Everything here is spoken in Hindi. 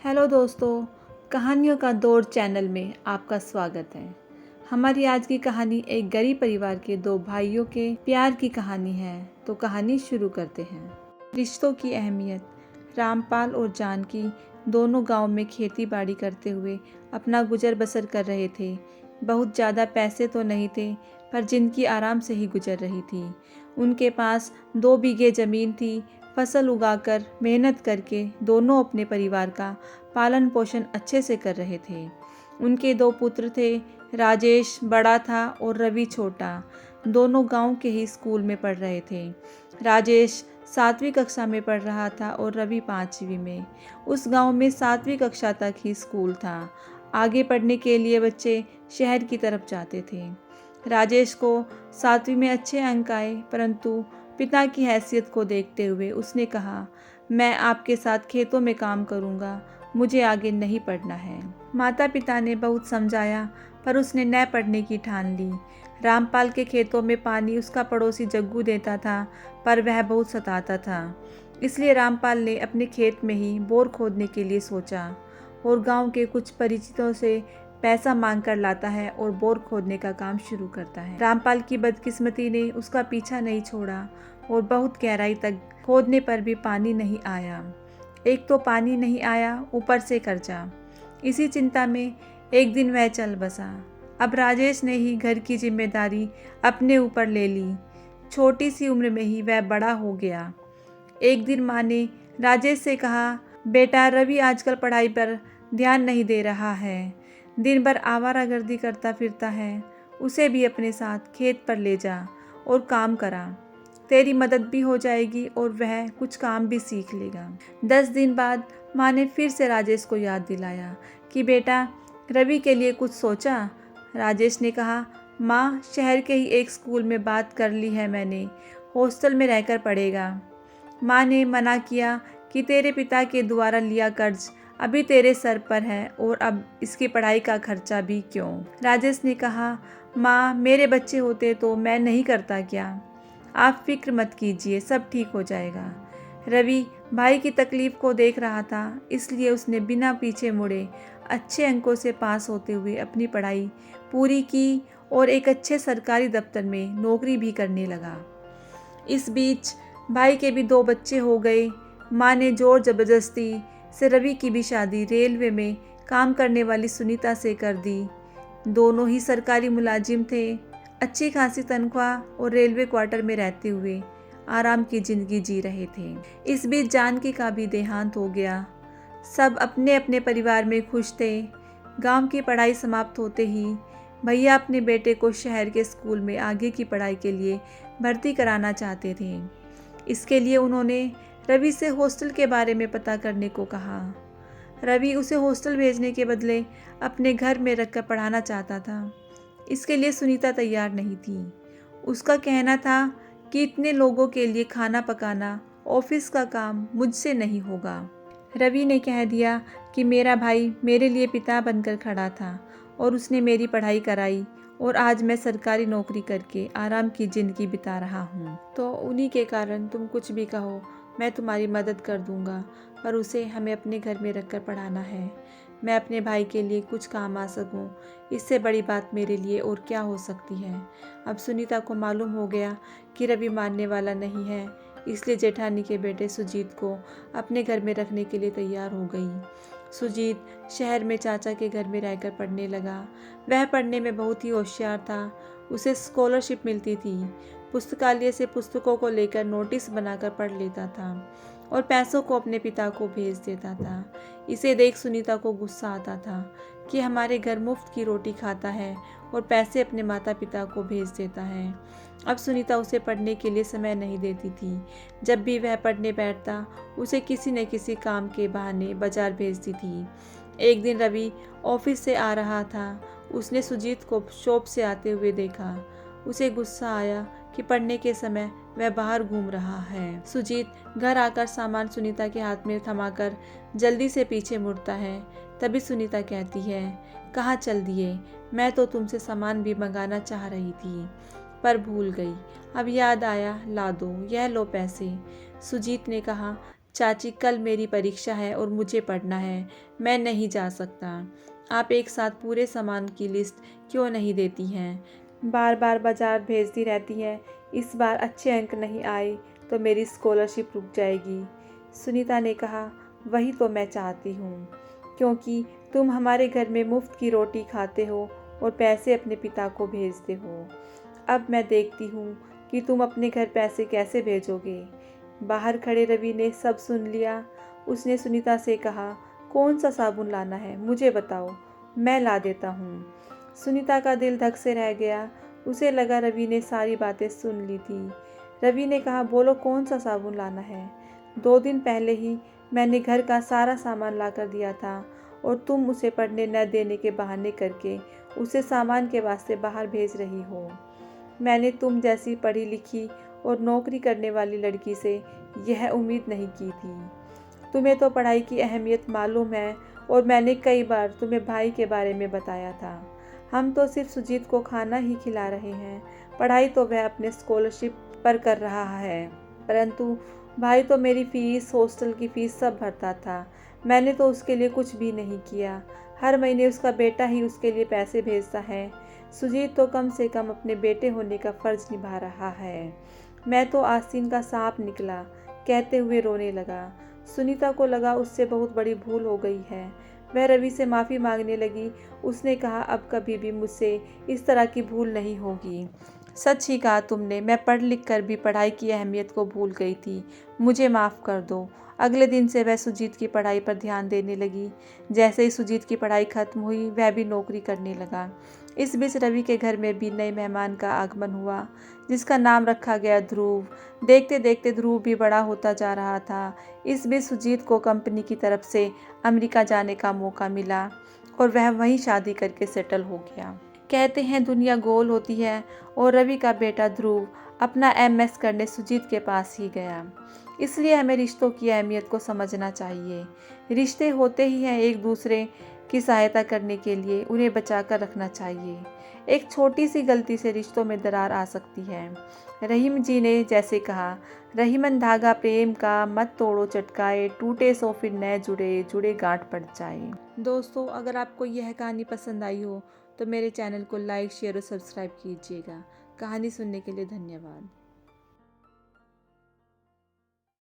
हेलो दोस्तों, कहानियों का दौर चैनल में आपका स्वागत है। हमारी आज की कहानी एक गरीब परिवार के दो भाइयों के प्यार की कहानी है। तो कहानी शुरू करते हैं। रिश्तों की अहमियत। रामपाल और जानकी दोनों गांव में खेती बाड़ी करते हुए अपना गुजर बसर कर रहे थे। बहुत ज़्यादा पैसे तो नहीं थे, पर जिनकी आराम से ही गुजर रही थी। उनके पास 2 बीघे ज़मीन थी। फसल उगाकर मेहनत करके दोनों अपने परिवार का पालन पोषण अच्छे से कर रहे थे। उनके 2 पुत्र थे। राजेश बड़ा था और रवि छोटा। दोनों गांव के ही स्कूल में पढ़ रहे थे। राजेश 7वीं कक्षा में पढ़ रहा था और रवि 5वीं में। उस गांव में 7वीं कक्षा तक ही स्कूल था। आगे पढ़ने के लिए बच्चे शहर की तरफ जाते थे। राजेश को 7वीं में अच्छे अंक आए, परंतु पिता की हैसियत को देखते हुए उसने कहा, मैं आपके साथ खेतों में काम करूंगा, मुझे आगे नहीं पढ़ना है। माता पिता ने बहुत समझाया, पर उसने न पढ़ने की ठान ली। रामपाल के खेतों में पानी उसका पड़ोसी जग्गू देता था, पर वह बहुत सताता था। इसलिए रामपाल ने अपने खेत में ही बोर खोदने के लिए सोचा और गांव के कुछ परिचितों से पैसा मांग कर लाता है और बोर खोदने का काम शुरू करता है। रामपाल की बदकिस्मती ने उसका पीछा नहीं छोड़ा और बहुत गहराई तक खोदने पर भी पानी नहीं आया। एक तो पानी नहीं आया, ऊपर से कर्जा। इसी चिंता में एक दिन वह चल बसा। अब राजेश ने ही घर की जिम्मेदारी अपने ऊपर ले ली। छोटी सी उम्र में ही वह बड़ा हो गया। एक दिन माँ ने राजेश से कहा, बेटा रवि आजकल पढ़ाई पर ध्यान नहीं दे रहा है, दिन भर आवारागर्दी करता फिरता है, उसे भी अपने साथ खेत पर ले जा और काम करा, तेरी मदद भी हो जाएगी और वह कुछ काम भी सीख लेगा। 10 दिन बाद माँ ने फिर से राजेश को याद दिलाया कि बेटा रवि के लिए कुछ सोचा। राजेश ने कहा, माँ शहर के ही एक स्कूल में बात कर ली है मैंने, हॉस्टल में रहकर पढ़ेगा। माँ ने मना किया कि तेरे पिता के द्वारा लिया कर्ज अभी तेरे सर पर है और अब इसकी पढ़ाई का खर्चा भी क्यों। राजेश ने कहा, माँ मेरे बच्चे होते तो मैं नहीं करता क्या। आप फिक्र मत कीजिए, सब ठीक हो जाएगा। रवि भाई की तकलीफ को देख रहा था, इसलिए उसने बिना पीछे मुड़े अच्छे अंकों से पास होते हुए अपनी पढ़ाई पूरी की और एक अच्छे सरकारी दफ्तर में नौकरी भी करने लगा। इस बीच भाई के भी 2 बच्चे हो गए। माँ ने जोर जबरदस्ती से रवि की भी शादी रेलवे में काम करने वाली सुनीता से कर दी। दोनों ही सरकारी मुलाजिम थे। अच्छी खासी तनख्वाह और रेलवे क्वार्टर में रहते हुए आराम की जिंदगी जी रहे थे। इस बीच जानकी का भी देहांत हो गया। सब अपने अपने परिवार में खुश थे। गांव की पढ़ाई समाप्त होते ही भैया अपने बेटे को शहर के स्कूल में आगे की पढ़ाई के लिए भर्ती कराना चाहते थे। इसके लिए उन्होंने रवि से हॉस्टल के बारे में पता करने को कहा। रवि उसे हॉस्टल भेजने के बदले अपने घर में रखकर पढ़ाना चाहता था। इसके लिए सुनीता तैयार नहीं थी। उसका कहना था कि इतने लोगों के लिए खाना पकाना, ऑफिस का काम मुझसे नहीं होगा। रवि ने कह दिया कि मेरा भाई मेरे लिए पिता बनकर खड़ा था और उसने मेरी पढ़ाई कराई और आज मैं सरकारी नौकरी करके आराम की ज़िंदगी बिता रहा हूँ। तो उन्हीं के कारण तुम कुछ भी कहो, मैं तुम्हारी मदद कर दूँगा, पर उसे हमें अपने घर में रखकर पढ़ाना है। मैं अपने भाई के लिए कुछ काम आ सकूं, इससे बड़ी बात मेरे लिए और क्या हो सकती है। अब सुनीता को मालूम हो गया कि रवि मानने वाला नहीं है, इसलिए जेठानी के बेटे सुजीत को अपने घर में रखने के लिए तैयार हो गई। सुजीत शहर में चाचा के घर में रहकर पढ़ने लगा। वह पढ़ने में बहुत ही होशियार था। उसे स्कॉलरशिप मिलती थी। पुस्तकालय से पुस्तकों को लेकर नोटिस बनाकर पढ़ लेता था और पैसों को अपने पिता को भेज देता था। इसे देख सुनीता को गुस्सा आता था कि हमारे घर मुफ्त की रोटी खाता है और पैसे अपने माता पिता को भेज देता है। अब सुनीता उसे पढ़ने के लिए समय नहीं देती थी। जब भी वह पढ़ने बैठता, उसे किसी न किसी काम के बहाने बाजार भेजती थी। एक दिन रवि ऑफिस से आ रहा था। उसने सुजीत को शॉप से आते हुए देखा। उसे गुस्सा आया कि पढ़ने के समय वह बाहर घूम रहा है। सुजीत घर आकर सामान सुनीता के हाथ में थमाकर जल्दी से पीछे मुड़ता है। तभी सुनीता कहती है, कहाँ चल दिए, मैं तो तुमसे सामान भी मंगाना चाह रही थी पर भूल गई, अब याद आया, ला दो, यह लो पैसे। सुजीत ने कहा, चाची कल मेरी परीक्षा है और मुझे पढ़ना है, मैं नहीं जा सकता। आप एक साथ पूरे सामान की लिस्ट क्यों नहीं देती हैं? बार बार बाजार भेजती रहती हैं। इस बार अच्छे अंक नहीं आए तो मेरी स्कॉलरशिप रुक जाएगी। सुनीता ने कहा, वही तो मैं चाहती हूँ, क्योंकि तुम हमारे घर में मुफ्त की रोटी खाते हो और पैसे अपने पिता को भेजते हो। अब मैं देखती हूँ कि तुम अपने घर पैसे कैसे भेजोगे। बाहर खड़े रवि ने सब सुन लिया। उसने सुनीता से कहा, कौन सा साबुन लाना है, मुझे बताओ, मैं ला देता हूँ। सुनीता का दिल धक से रह गया। उसे लगा रवि ने सारी बातें सुन ली थी। रवि ने कहा, बोलो कौन सा साबुन लाना है। 2 दिन पहले ही मैंने घर का सारा सामान ला कर दिया था और तुम उसे पढ़ने न देने के बहाने करके उसे सामान के वास्ते बाहर भेज रही हो। मैंने तुम जैसी पढ़ी लिखी और नौकरी करने वाली लड़की से यह उम्मीद नहीं की थी। तुम्हें तो पढ़ाई की अहमियत मालूम है और मैंने कई बार तुम्हें भाई के बारे में बताया था। हम तो सिर्फ सुजीत को खाना ही खिला रहे हैं, पढ़ाई तो वह अपने स्कॉलरशिप पर कर रहा है। परंतु भाई तो मेरी फ़ीस, हॉस्टल की फ़ीस सब भरता था। मैंने तो उसके लिए कुछ भी नहीं किया। हर महीने उसका बेटा ही उसके लिए पैसे भेजता है। सुजीत तो कम से कम अपने बेटे होने का फ़र्ज निभा रहा है। मैं तो आस्तीन का सांप निकला, कहते हुए रोने लगा। सुनीता को लगा उससे बहुत बड़ी भूल हो गई है। वह रवि से माफ़ी मांगने लगी। उसने कहा, अब कभी भी मुझसे इस तरह की भूल नहीं होगी। सच ही कहा तुमने, मैं पढ़ लिख कर भी पढ़ाई की अहमियत को भूल गई थी। मुझे माफ़ कर दो। अगले दिन से वह सुजीत की पढ़ाई पर ध्यान देने लगी। जैसे ही सुजीत की पढ़ाई खत्म हुई, वह भी नौकरी करने लगा। इस बीच रवि के घर में भी नए मेहमान का आगमन हुआ, जिसका नाम रखा गया ध्रुव। देखते देखते ध्रुव भी बड़ा होता जा रहा था। इस बीच सुजीत को कंपनी की तरफ से अमेरिका जाने का मौका मिला और वह वहीं शादी करके सेटल हो गया। कहते हैं दुनिया गोल होती है और रवि का बेटा ध्रुव अपना MS करने सुजीत के पास ही गया। इसलिए हमें रिश्तों की अहमियत को समझना चाहिए। रिश्ते होते ही हैं एक दूसरे की सहायता करने के लिए, उन्हें बचा कर रखना चाहिए। एक छोटी सी गलती से रिश्तों में दरार आ सकती है। रहीम जी ने जैसे कहा, रहीमन धागा प्रेम का मत तोड़ो चटकाए, टूटे सो फिर नए जुड़े, जुड़े गांठ पड़ जाए। दोस्तों, अगर आपको यह कहानी पसंद आई हो तो मेरे चैनल को लाइक, शेयर और सब्सक्राइब कीजिएगा। कहानी सुनने के लिए धन्यवाद।